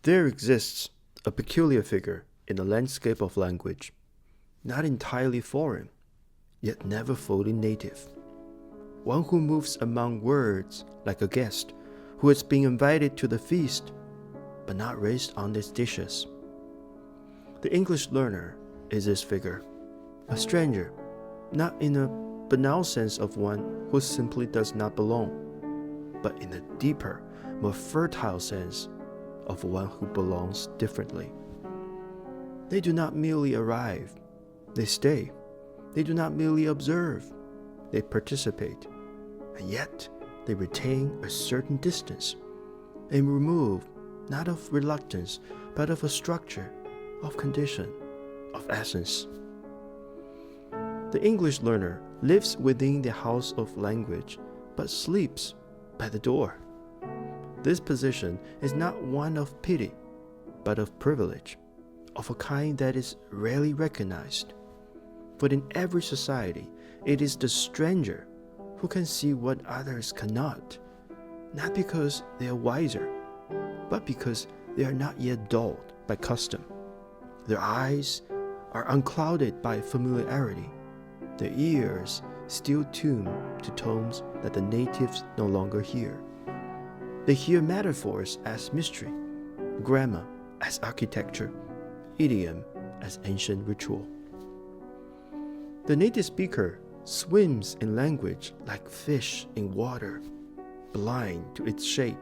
There exists a peculiar figure in the landscape of language, not entirely foreign, yet never fully native. One who moves among words like a guest who has been invited to the feast, but not raised on its dishes. The English learner is this figure, a stranger, not in a banal sense of one who simply does not belong, but in a deeper, more fertile sense of one who belongs differently. They do not merely arrive, they stay. They do not merely observe, they participate. And yet, they retain a certain distance, and remove not of reluctance, but of a structure, of condition, of essence. The English learner lives within the house of language, but sleeps by the door. This position is not one of pity, but of privilege, of a kind that is rarely recognized. For in every society, it is the stranger who can see what others cannot, not because they are wiser, but because they are not yet dulled by custom. Their eyes are unclouded by familiarity, their ears still tuned to tones that the natives no longer hear. They hear metaphors as mystery, grammar as architecture, idiom as ancient ritual. The native speaker swims in language like fish in water, blind to its shape,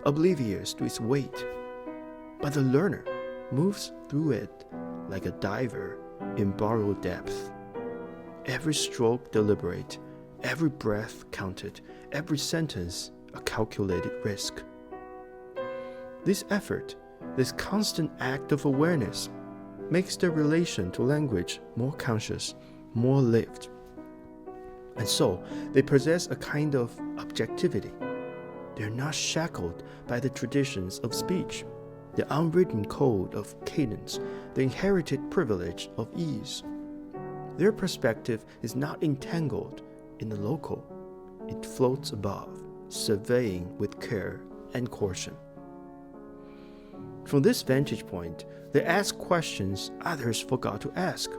oblivious to its weight. But the learner moves through it like a diver in borrowed depth. Every stroke deliberate, every breath counted, every sentence a calculated risk. This effort, this constant act of awareness, makes their relation to language more conscious, more lived. And so, they possess a kind of objectivity. They are not shackled by the traditions of speech, the unwritten code of cadence, the inherited privilege of ease. Their perspective is not entangled in the local. It floats above, surveying with care and caution. From this vantage point, they ask questions others forgot to ask.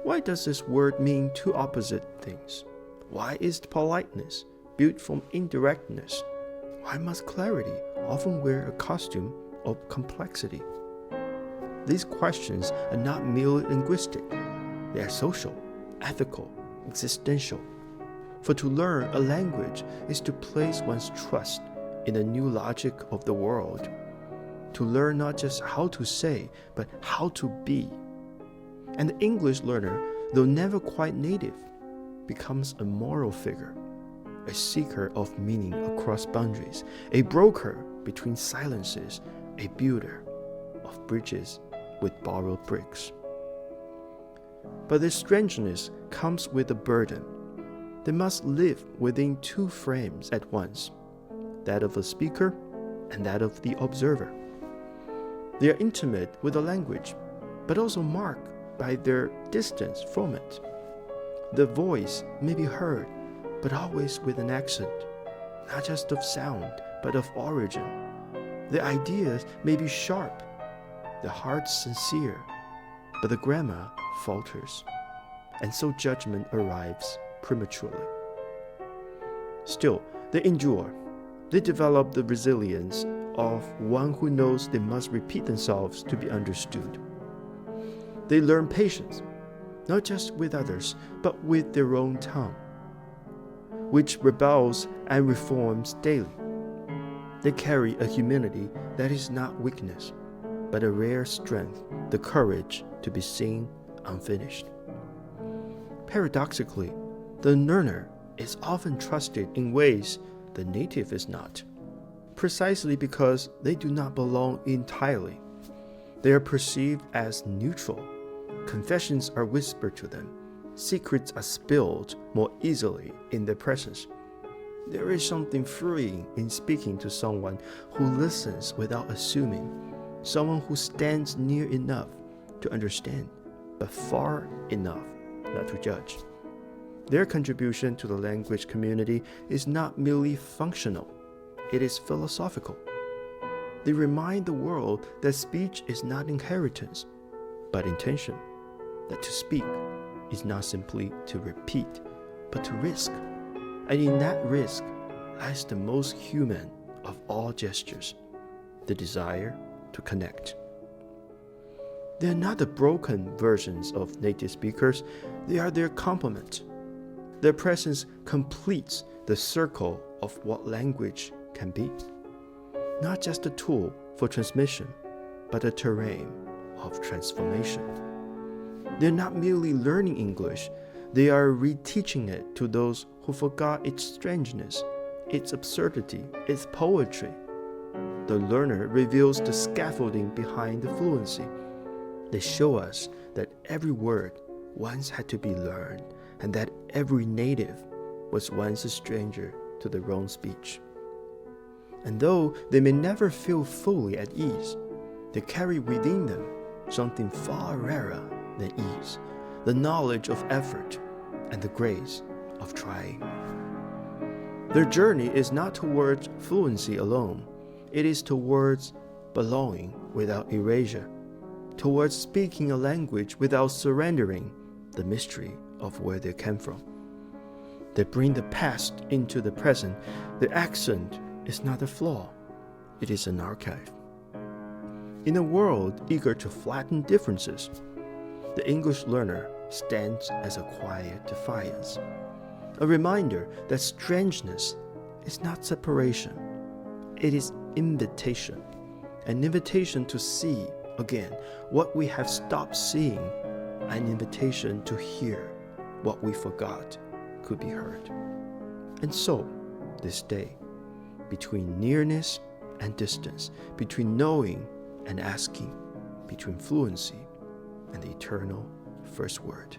Why does this word mean two opposite things? Why is politeness built from indirectness? Why must clarity often wear a costume of complexity? These questions are not merely linguistic. They are social, ethical, existential. For to learn a language is to place one's trust in the new logic of the world. To learn not just how to say, but how to be. And the English learner, though never quite native, becomes a moral figure, a seeker of meaning across boundaries, a broker between silences, a builder of bridges with borrowed bricks. But this strangeness comes with a burden. They must live within two frames at once, that of the speaker and that of the observer. They are intimate with the language, but also marked by their distance from it. The voice may be heard, but always with an accent, not just of sound, but of origin. The ideas may be sharp, the heart sincere, but the grammar falters, and so judgment arrives prematurely. Still, they endure. They develop the resilience of one who knows they must repeat themselves to be understood. They learn patience, not just with others, but with their own tongue, which rebels and reforms daily. They carry a humility that is not weakness, but a rare strength, the courage to be seen unfinished. Paradoxically, the learner is often trusted in ways the native is not, precisely because they do not belong entirely. They are perceived as neutral. Confessions are whispered to them. Secrets are spilled more easily in their presence. There is something freeing in speaking to someone who listens without assuming, someone who stands near enough to understand, but far enough not to judge. Their contribution to the language community is not merely functional, it is philosophical. They remind the world that speech is not inheritance, but intention, that to speak is not simply to repeat, but to risk. And in that risk lies the most human of all gestures, the desire to connect. They are not the broken versions of native speakers, they are their complement. Their presence completes the circle of what language can be. Not just a tool for transmission, but a terrain of transformation. They're not merely learning English, they are reteaching it to those who forgot its strangeness, its absurdity, its poetry. The learner reveals the scaffolding behind the fluency. They show us that every word once had to be learned, and that every native was once a stranger to their own speech. And though they may never feel fully at ease, they carry within them something far rarer than ease, the knowledge of effort and the grace of trying. Their journey is not towards fluency alone, it is towards belonging without erasure, towards speaking a language without surrendering the mystery of where they came from. They bring the past into the present. The accent is not a flaw, it is an archive. In a world eager to flatten differences, the English learner stands as a quiet defiance, a reminder that strangeness is not separation, it is invitation, an invitation to see again what we have stopped seeing, an invitation to hear what we forgot could be heard. And so, this day, between nearness and distance, between knowing and asking, between fluency and the eternal first word.